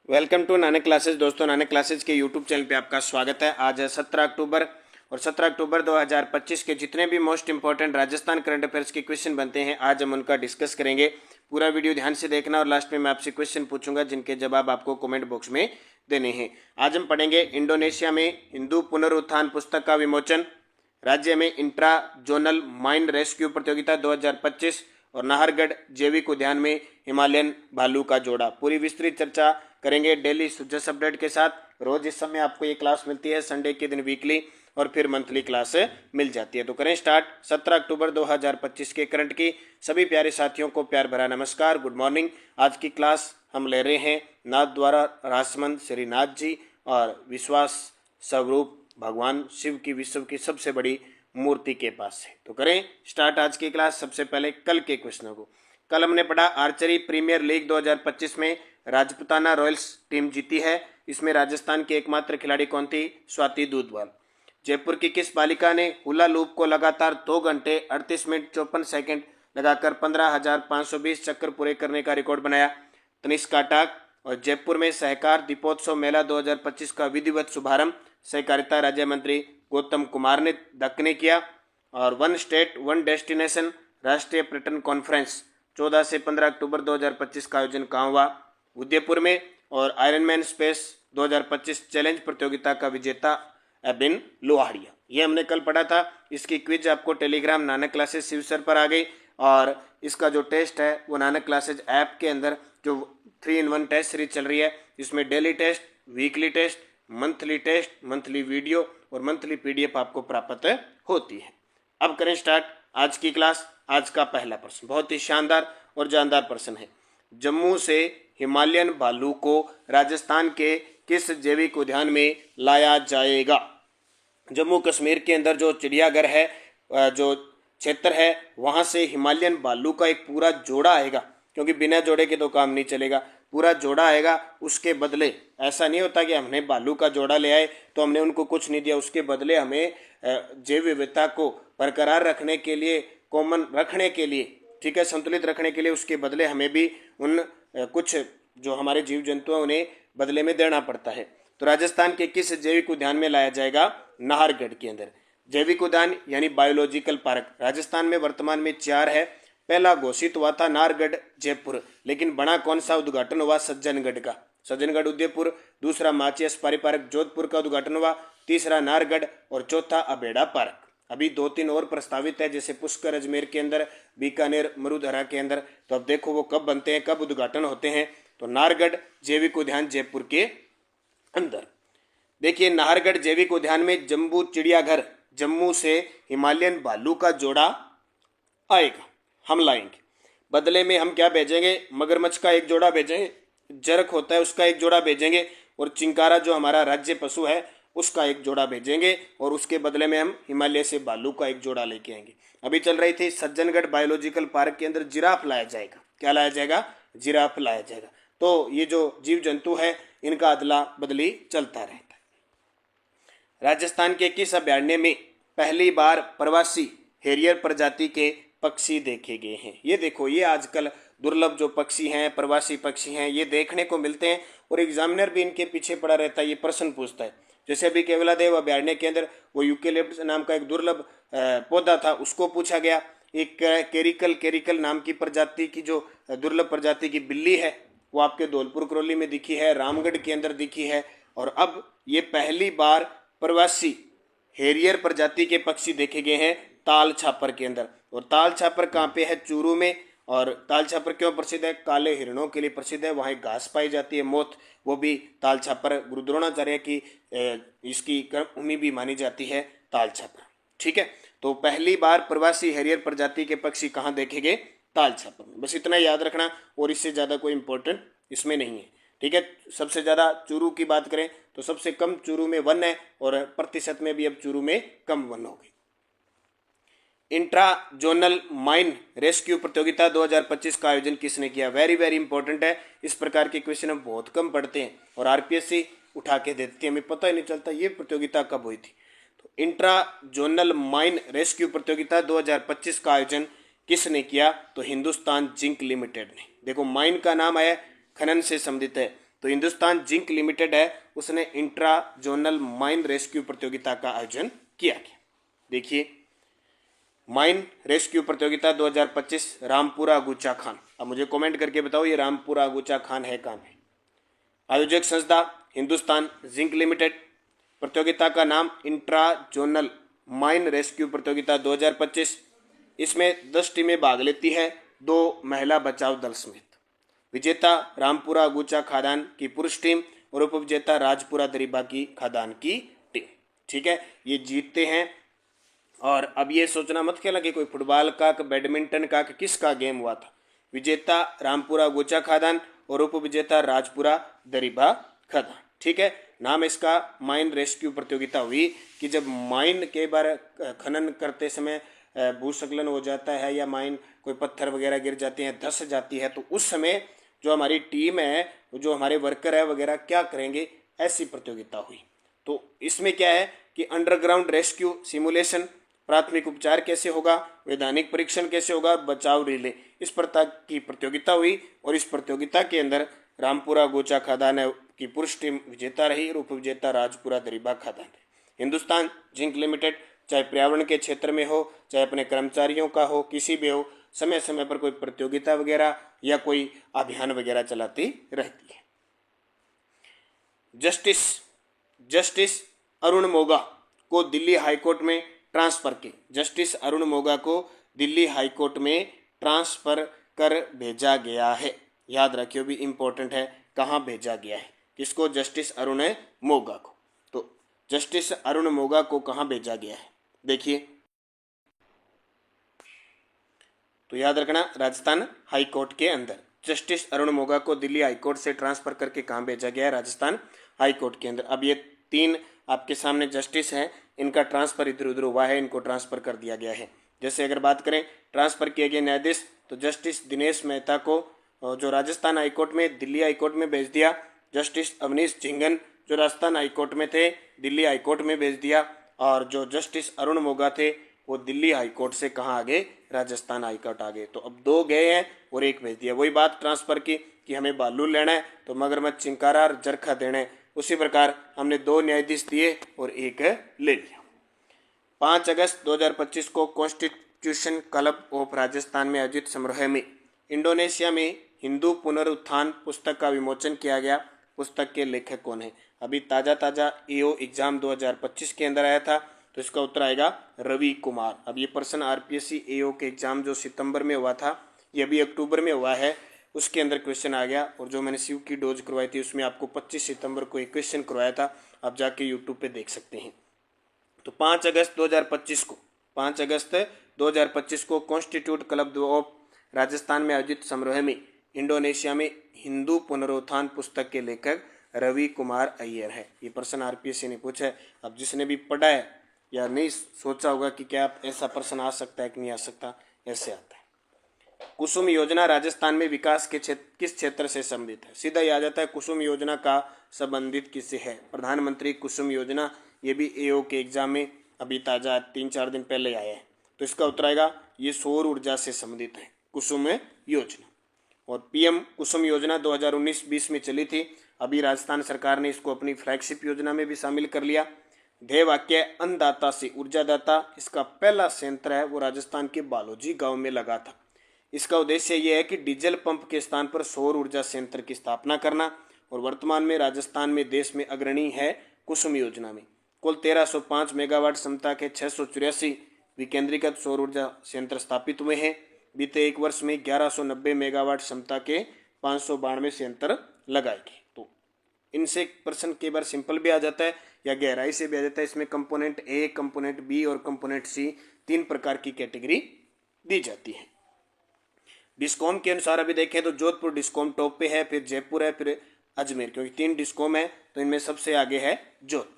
Welcome to Nanak classes. दोस्तों, Nanak classes के YouTube channel पे आपका स्वागत है। आज है 17 अक्टूबर और 17 अक्टूबर 2025 के जितने भी most important Rajasthan current affairs के क्वेश्चन बनते हैं आज हम उनका डिस्कस करेंगे। पूरा वीडियो ध्यान से देखना और लास्ट में मैं आपसे क्वेश्चन पूछूंगा जिनके जवाब आपको कमेंट बॉक्स में देने हैं। आज हम पढ़ेंगे इंडोनेशिया में हिंदू पुनरुत्थान पुस्तक का विमोचन, राज्य में इंट्रा जोनल माइन रेस्क्यू प्रतियोगिता 2025 और नाहरगढ़ जैविक उद्यान में हिमालयन भालू का जोड़ा। पूरी विस्तृत चर्चा करेंगे डेली सुजस अपडेट के साथ। रोज इस समय आपको ये क्लास मिलती है, संडे के दिन वीकली और फिर मंथली क्लास मिल जाती है। तो करें स्टार्ट 17 अक्टूबर 2025 के करंट की। सभी प्यारे साथियों को प्यार भरा नमस्कार, गुड मॉर्निंग। आज की क्लास हम ले रहे हैं नाथ द्वारा रासमंद श्रीनाथ जी और विश्वास स्वरूप भगवान शिव की विश्व की सबसे बड़ी मूर्ति के पास से। तो करें स्टार्ट आज की क्लास। सबसे पहले कल के क्वेश्चनों को। कल हमने पढ़ा आर्चरी प्रीमियर लीग 2025 में राजपुताना रॉयल्स टीम जीती है। इसमें राजस्थान की एकमात्र खिलाड़ी कौन थी? स्वाति दूधवाल। जयपुर की किस बालिका ने हुला लूप को लगातार 2 घंटे 38 मिनट 54 सेकंड लगाकर 15,520 चक्कर पूरे करने का रिकॉर्ड बनाया? तनिष्का टाक। और जयपुर में सहकार दीपोत्सव मेला 2025 का विधिवत शुभारंभ सहकारिता राज्य मंत्री गौतम कुमार ने दक्क ने किया। और वन स्टेट वन डेस्टिनेशन राष्ट्रीय पर्यटन कॉन्फ्रेंस 14 से 15 अक्टूबर 2025 का आयोजन कहाँ हुआ? उदयपुर में। और आयरनमैन स्पेस 2025 चैलेंज प्रतियोगिता का विजेता एबिन लोहाड़िया। ये हमने कल पढ़ा था। इसकी क्विज आपको Telegram Nanak classes Shiv sir पर आ गई और इसका जो टेस्ट है वो नानक क्लासेस ऐप के अंदर जो 3-in-1 टेस्ट सीरीज चल रही है, इसमें daily test, weekly test, monthly test, monthly video और मंथली पीडीएफ आपको प्राप्त होती है। अब करें स्टार्ट आज की क्लास। आज का पहला प्रश्न बहुत ही शानदार और जानदार प्रश्न है। जम्मू से हिमालयन भालू को राजस्थान के किस जैविक उद्यान में लाया जाएगा? जम्मू कश्मीर के अंदर जो चिड़ियाघर है, जो क्षेत्र है, वहां से हिमालयन भालू का एक पूरा जोड़ा आएगा, क्योंकि बिना जोड़े के तो काम नहीं चलेगा। पूरा जोड़ा आएगा। उसके बदले ऐसा नहीं होता कि हमने भालू का जोड़ा ले आए तो हमने उनको कुछ नहीं दिया, उसके बदले हमें जैव विविधता को बरकरार रखने के लिए, कॉमन रखने के लिए, ठीक है, संतुलित रखने के लिए उसके बदले हमें भी उन कुछ जो हमारे जीव जंतु हैं उन्हें बदले में देना पड़ता है। तो राजस्थान के किस जैविक उद्यान में लाया जाएगा? नाहरगढ़ के अंदर। जैविक उद्यान यानी बायोलॉजिकल पार्क राजस्थान में वर्तमान में 4 है। पहला घोषित हुआ था नाहरगढ़ जयपुर, लेकिन बड़ा कौन सा उद्घाटन हुआ? सज्जनगढ़ का, सज्जनगढ़ उदयपुर। दूसरा माची सफारी पार्क जोधपुर का उद्घाटन हुआ। तीसरा नाहरगढ़ और चौथा अबेड़ा पार्क। अभी 2-3 और प्रस्तावित है, जैसे पुष्कर अजमेर के अंदर, बीकानेर मरुधरा के अंदर। तो अब देखो वो कब बनते हैं, कब उद्घाटन होते हैं। तो नाहरगढ़ जैविक उद्यान जयपुर के अंदर। देखिए नाहरगढ़ जैविक उद्यान में जम्बू चिड़ियाघर, जम्मू से हिमालयन भालू का जोड़ा आएगा, हम लाएंगे। बदले में हम क्या भेजेंगे? मगरमच्छ का एक जोड़ा भेजेंगे, जरक होता है उसका एक जोड़ा भेजेंगे, और चिंकारा जो हमारा राज्य पशु है उसका एक जोड़ा भेजेंगे, और उसके बदले में हम हिमालय से भालू का एक जोड़ा लेके आएंगे। अभी चल रही थी सज्जनगढ़ बायोलॉजिकल पार्क के अंदर जिराफ लाया जाएगा। क्या लाया जाएगा? जिराफ लाया जाएगा। तो ये जो जीव जंतु है इनका अदला बदली चलता रहता है। राजस्थान के किस अभयारण्य में पहली बार प्रवासी हेरियर प्रजाति के पक्षी देखे गए हैं? ये देखो, ये आजकल दुर्लभ जो पक्षी हैं, प्रवासी पक्षी हैं, ये देखने को मिलते हैं और एग्जामिनर भी इनके पीछे पड़ा रहता है, ये प्रश्न पूछता है। जैसे अभी केवलादेव अभयारण्य के अंदर वो यूकेलिप्टस नाम का एक दुर्लभ पौधा था, उसको पूछा गया। एक केरिकल नाम की प्रजाति की जो दुर्लभ प्रजाति की बिल्ली है वो आपके धौलपुर करौली में दिखी है, रामगढ़ के अंदर दिखी है। और अब ये पहली बार प्रवासी हेरियर प्रजाति के पक्षी देखे गए हैं ताल छापर के अंदर। और ताल छापर कहाँ पे है? चूरू में। और ताल छापर क्यों प्रसिद्ध है? काले हिरणों के लिए प्रसिद्ध है। वहाँ घास पाई जाती है, मोथ, वो भी ताल छापर। गुरु द्रोणाचार्य की इसकी कर्मभूमि भी मानी जाती है ताल छापर। ठीक है, तो पहली बार प्रवासी हेरियर प्रजाति के पक्षी कहाँ देखे गए? ताल छापर में। बस इतना याद रखना, और इससे ज़्यादा कोई इंपॉर्टेंट इसमें नहीं है। ठीक है, सबसे ज़्यादा चूरू की बात करें तो सबसे कम चूरू में वन है, और प्रतिशत में भी अब चूरू में कम वन हो गई। इंट्रा जोनल माइन रेस्क्यू प्रतियोगिता 2025 का आयोजन किसने किया? वेरी वेरी इंपॉर्टेंट है। इस प्रकार के क्वेश्चन हम बहुत कम पढ़ते हैं और आरपीएससी उठा के देती है, हमें पता ही नहीं चलता ये प्रतियोगिता कब हुई थी। तो इंट्रा जोनल माइन रेस्क्यू प्रतियोगिता 2025 का आयोजन किसने किया? तो हिंदुस्तान जिंक लिमिटेड ने। देखो माइन का नाम है, खनन से संबंधित है। तो हिंदुस्तान जिंक लिमिटेड है, उसने इंट्रा जोनल माइन रेस्क्यू प्रतियोगिता का आयोजन किया गया। देखिए, माइन रेस्क्यू प्रतियोगिता 2025 रामपुरा अगूचा खान। अब मुझे कमेंट करके बताओ ये रामपुरा अगूचा खान है कहाँ पे। आयोजक संस्था हिंदुस्तान जिंक लिमिटेड। प्रतियोगिता का नाम इंट्रा जोनल माइन रेस्क्यू प्रतियोगिता 2025। इसमें 10 टीमें भाग लेती है, 2 महिला बचाव दल समेत। विजेता रामपुरा अगूचा खादान की पुरुष टीम और उपविजेता राजपुरा दरीबा की खादान की टीम। ठीक है, ये जीतते हैं। और अब ये सोचना मत खेला कि कोई फुटबॉल का, बैडमिंटन का, किसका गेम हुआ था। विजेता रामपुरा गोचा खादान और उपविजेता राजपुरा दरीबा खादान। ठीक है, नाम इसका माइन रेस्क्यू प्रतियोगिता हुई कि जब माइन के बार खनन करते समय भूस्खलन हो जाता है या माइन कोई पत्थर वगैरह गिर जाते हैं, धंस जाती है, तो उस समय जो हमारी टीम है, जो हमारे वर्कर है वगैरह क्या करेंगे, ऐसी प्रतियोगिता हुई। तो इसमें क्या है कि अंडरग्राउंड रेस्क्यू सिमुलेशन, प्राथमिक उपचार कैसे होगा, वैधानिक परीक्षण कैसे होगा, बचाव रिले, इस प्रकार की प्रतियोगिता हुई। और इस प्रतियोगिता के अंदर रामपुरा गोचा खादान की पुरुष टीम विजेता रही और उपविजेता राजपुरा दरीबा खादान। हिंदुस्तान जिंक लिमिटेड चाहे पर्यावरण के क्षेत्र में हो, चाहे अपने कर्मचारियों का हो, किसी भी हो, समय समय पर कोई प्रतियोगिता वगैरह या कोई अभियान वगैरह चलाती रहती है। जस्टिस अरुण मोगा को दिल्ली हाईकोर्ट में ट्रांसफर के जस्टिस अरुण मोगा को दिल्ली हाईकोर्ट में ट्रांसफर कर भेजा गया है। याद रखियो, भी इंपॉर्टेंट है, कहाँ भेजा गया है, किसको, जस्टिस अरुण मोगा को। तो जस्टिस अरुण मोगा को कहाँ भेजा गया है, देखिए, तो याद रखना राजस्थान हाईकोर्ट के अंदर जस्टिस अरुण मोगा को दिल्ली हाईकोर्ट से ट्रांसफर करके कहाँ भेजा गया है, राजस्थान हाईकोर्ट के अंदर। अब ये 3 आपके सामने जस्टिस हैं, इनका ट्रांसफर इधर उधर हुआ है, इनको ट्रांसफर कर दिया गया है। जैसे अगर बात करें ट्रांसफर किए गए न्यायाधीश, तो जस्टिस दिनेश मेहता को जो राजस्थान हाईकोर्ट में दिल्ली हाईकोर्ट में भेज दिया। जस्टिस अवनीश झिंगन जो राजस्थान हाईकोर्ट में थे, दिल्ली हाईकोर्ट में भेज दिया। और जो जस्टिस अरुण मोगा थे वो दिल्ली हाईकोर्ट से कहाँ आ गए, राजस्थान हाईकोर्ट आ गए। तो अब 2 गए हैं और 1 भेज दिया। वही बात ट्रांसफर की कि हमें बालू लेना है तो मगरमच्छ, चिंकारा और जरखा देना है, उसी प्रकार हमने 2 न्यायाधीश दिए और 1 ले लिया। 5 अगस्त 2025 को कॉन्स्टिट्यूशन क्लब ऑफ राजस्थान में आयोजित समारोह में इंडोनेशिया में हिंदू पुनरुत्थान पुस्तक का विमोचन किया गया। पुस्तक के लेखक कौन है? अभी ताज़ा एओ एग्जाम 2025 के अंदर आया था, तो इसका उत्तर आएगा रवि कुमार। अब ये प्रश्न आरपीएससी एओ के एग्जाम जो सितंबर में हुआ था, ये अभी अक्टूबर में हुआ है, उसके अंदर क्वेश्चन आ गया। और जो मैंने शिव की डोज करवाई थी उसमें आपको 25 सितंबर को एक क्वेश्चन करवाया था, आप जाके यूट्यूब पे देख सकते हैं। तो 5 अगस्त 2025 को कॉन्स्टिट्यूट क्लब ऑफ राजस्थान में आयोजित समारोह में इंडोनेशिया में हिंदू पुनरुत्थान पुस्तक के लेखक रवि कुमार अय्यर है। ये प्रश्न आरपीएससी ने पूछा है। अब जिसने भी पढ़ा है या नहीं सोचा होगा कि क्या ऐसा प्रश्न आ सकता है कि नहीं आ सकता, ऐसे आता है। कुसुम योजना राजस्थान में विकास के किस क्षेत्र से संबंधित है? सीधा ही आ जाता है, कुसुम योजना का संबंधित किससे है? प्रधानमंत्री कुसुम योजना, ये भी एओ के एग्जाम में अभी ताज़ा 3-4 दिन पहले आया है। तो इसका उत्तर आएगा ये सौर ऊर्जा से संबंधित है कुसुम योजना। और पीएम कुसुम योजना 2019-20 में चली थी, अभी राजस्थान सरकार ने इसको अपनी फ्लैगशिप योजना में भी शामिल कर लिया। ध्येय वाक्य अन्नदाता से ऊर्जादाता, इसका पहला संयंत्र है वो राजस्थान के बालोजी गांव में लगा था। इसका उद्देश्य ये है कि डीजल पंप के स्थान पर सौर ऊर्जा संयंत्र की स्थापना करना। और वर्तमान में राजस्थान में देश में अग्रणी है कुसुम योजना में। कुल 1305 मेगावाट क्षमता के 684 विकेंद्रीकृत सौर ऊर्जा संयंत्र स्थापित हुए हैं। बीते 1 वर्ष में 1190 मेगावाट क्षमता के 592 संयंत्र लगाए गए। तो इनसे प्रश्न कई बार सिंपल भी आ जाता है या गहराई से भी आ जाता है। इसमें कंपोनेंट ए, कंपोनेंट बी और कंपोनेंट सी 3 प्रकार की कैटेगरी दी जाती है। डिस्कॉम के अनुसार अभी देखें तो जोधपुर डिस्कॉम टॉप पे है, फिर जयपुर है, फिर अजमेर, क्योंकि 3 डिस्कॉम है तो इनमें सबसे आगे है जोधपुर।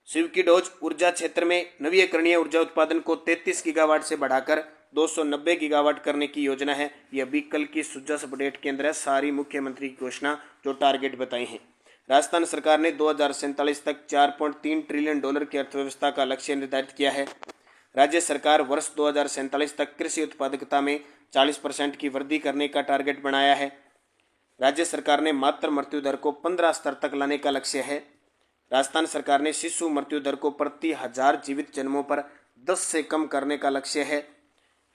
शिव की डोज ऊर्जा क्षेत्र में नवीकरणीय ऊर्जा उत्पादन को 33 गीगावाट से बढ़ाकर 290 गीगावाट करने की योजना है। यह अभी कल की सुजस अपडेट के अंदर है, सारी मुख्यमंत्री की घोषणा जो टारगेट बताई हैं। राजस्थान सरकार ने 2047 तक $4.3 ट्रिलियन की अर्थव्यवस्था का लक्ष्य निर्धारित किया है। राज्य सरकार वर्ष 2047 तक कृषि उत्पादकता में 40% की वृद्धि करने का टारगेट बनाया है। राज्य सरकार ने मातृ मृत्यु दर को 15 स्तर तक लाने का लक्ष्य है। राजस्थान सरकार ने शिशु मृत्यु दर को प्रति 1000 जीवित जन्मों पर 10 से कम करने का लक्ष्य है।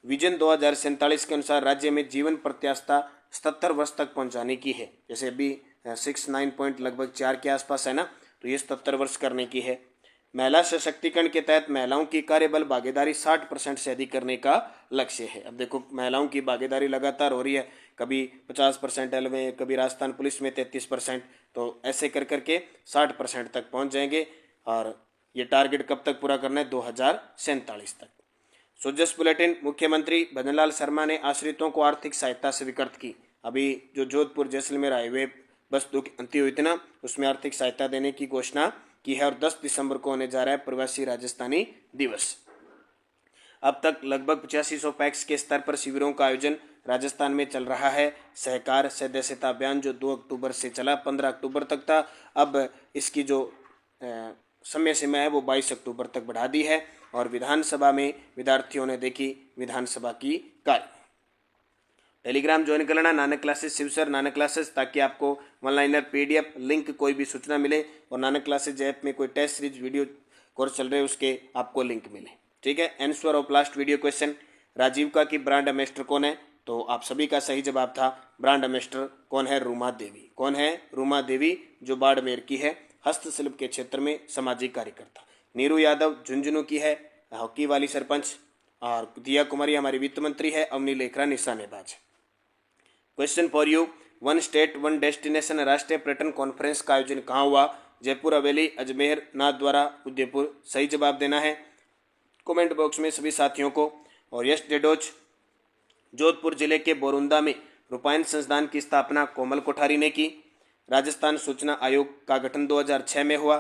विजन 2047 के अनुसार राज्य में जीवन प्रत्याशा 77 वर्ष तक पहुंचाने की है। जैसे अभी 69 पॉइंट लगभग 4 के आसपास है ना, तो ये 77 वर्ष करने की है। महिला सशक्तिकरण के तहत महिलाओं की कार्यबल भागीदारी 60% से अधिक करने का लक्ष्य है। अब देखो महिलाओं की भागीदारी लगातार हो रही है, कभी 50% एल में, कभी राजस्थान पुलिस में 33%, तो ऐसे कर करके 60% तक पहुंच जाएंगे। और ये टारगेट कब तक पूरा करना है? 2047 तक। सोजस बुलेटिन, मुख्यमंत्री भजनलाल शर्मा ने आश्रितों को आर्थिक सहायता स्वीकृत की। अभी जो जोधपुर जैसलमेर हाईवे बस दुर्घटना हुई थी ना, उसमें आर्थिक सहायता देने की घोषणा की है। और 10 दिसंबर को होने जा रहा है प्रवासी राजस्थानी दिवस। अब तक लगभग 8500 पैक्स के स्तर पर शिविरों का आयोजन राजस्थान में चल रहा है। सहकार सदस्यता अभियान जो 2 अक्टूबर से चला 15 अक्टूबर तक था, अब इसकी जो समय सीमा है वो 22 अक्टूबर तक बढ़ा दी है। और विधानसभा में विद्यार्थियों ने देखी विधानसभा की कार्य। टेलीग्राम ज्वाइन कर लेना, नानक क्लासेस शिवसर नानक क्लासेस, ताकि आपको ऑनलाइनर PDF लिंक कोई भी सूचना मिले। और नानक क्लासेस ऐप में कोई टेस्ट सीरीज वीडियो कोर्स चल रहे हैं उसके आपको लिंक मिले। ठीक है। Answer of last video question, Rajeevika की ब्रांड एम्बेसडर कौन है? तो आप सभी का सही जवाब था ब्रांड एम्बेसडर कौन है? रूमा देवी। कौन है? रूमा देवी, जो बाड़मेर की है, हस्तशिल्प के क्षेत्र में सामाजिक कार्यकर्ता। नीरू यादव झुंझुनू की है, हॉकी वाली सरपंच। और दिया कुमारी हमारी वित्त मंत्री है। अवनी लेखरा निशानेबाज। Question for you, one state one destination राष्ट्रीय पर्यटन कॉन्फ्रेंस का आयोजन कहाँ हुआ? जयपुर, हवेली, अजमेर, नाथद्वारा, उदयपुर। सही जवाब देना है कमेंट बॉक्स में सभी साथियों को। और यश डेडोच, जोधपुर जिले के बोरुंदा में रूपायन संस्थान की स्थापना कोमल कोठारी ने की। राजस्थान सूचना आयोग का गठन 2006 में हुआ।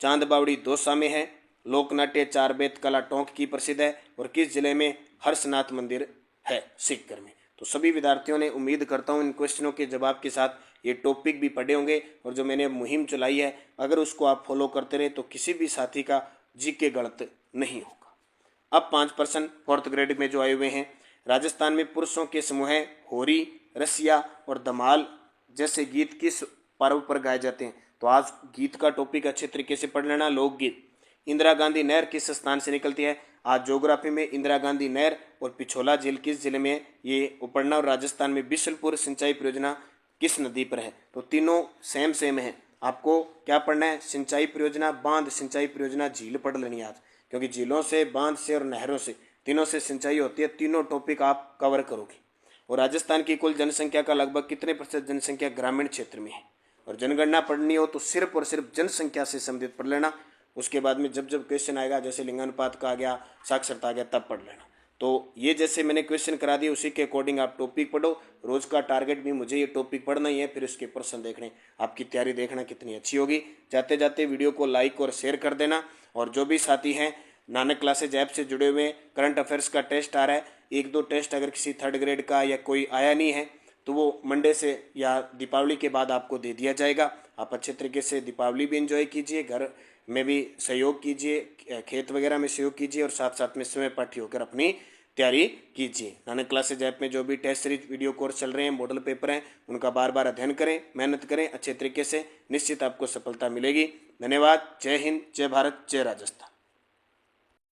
चांद बावड़ी दौसा में है। लोकनाट्य चार बेत कला टोंक की प्रसिद्ध है। और किस जिले में हर्षनाथ मंदिर है? सीकर में। तो सभी विद्यार्थियों ने, उम्मीद करता हूँ इन क्वेश्चनों के जवाब के साथ ये टॉपिक भी पढ़े होंगे। और जो मैंने मुहिम चलाई है, अगर उसको आप फॉलो करते रहे तो किसी भी साथी का जीके गलत नहीं होगा। अब 5% 4th ग्रेड में जो आए हुए हैं, राजस्थान में पुरुषों के समूह हैं होरी, रसिया और धमाल जैसे गीत किस पर्व पर गाए जाते हैं? तो आज गीत का टॉपिक अच्छे तरीके से पढ़ लेना। लोकगीत। इंदिरा गांधी नहर किस स्थान से निकलती है? आज ज्योग्राफी में इंदिरा गांधी नहर और पिछोला झील किस जिले में, ये पढ़ना। और राजस्थान में बिशलपुर सिंचाई परियोजना किस नदी पर है? तो तीनों सेम है। आपको क्या पढ़ना है? सिंचाई परियोजना, बांध सिंचाई परियोजना, झील पढ़ लेनी आज, क्योंकि झीलों से, बांध से और नहरों से, तीनों से सिंचाई होती है। तीनों टॉपिक आप कवर करोगे। और राजस्थान की कुल जनसंख्या का लगभग कितने % जनसंख्या ग्रामीण क्षेत्र में है? और जनगणना पढ़नी हो तो सिर्फ और सिर्फ जनसंख्या से संबंधित पढ़ लेना। उसके बाद में जब जब क्वेश्चन आएगा, जैसे लिंगानुपात का आ गया, साक्षरता आ गया, तब पढ़ लेना। तो ये जैसे मैंने क्वेश्चन करा दिए उसी के अकॉर्डिंग आप टॉपिक पढ़ो। रोज का टारगेट भी मुझे ये टॉपिक पढ़ना ही है, फिर उसके प्रश्न देखने। आपकी तैयारी देखना कितनी अच्छी होगी। जाते जाते वीडियो को लाइक और शेयर कर देना। और जो भी साथी हैं नानक क्लासेज ऐप से जुड़े हुए, करंट अफेयर्स का टेस्ट आ रहा है, 1-2 टेस्ट अगर किसी 3rd ग्रेड का या कोई आया नहीं है तो वो मंडे से या दीपावली के बाद आपको दे दिया जाएगा। आप अच्छे तरीके से दीपावली भी एंजॉय कीजिए, घर में भी सहयोग कीजिए, खेत वगैरह में सहयोग कीजिए और साथ साथ में समय पाठी होकर अपनी तैयारी कीजिए। नानक क्लासेज ऐप में जो भी टेस्ट सीरीज वीडियो कोर्स चल रहे हैं, मॉडल पेपर हैं, उनका बार बार अध्ययन करें, मेहनत करें अच्छे तरीके से, निश्चित आपको सफलता मिलेगी। धन्यवाद। जय हिंद, जय भारत, जय राजस्थान।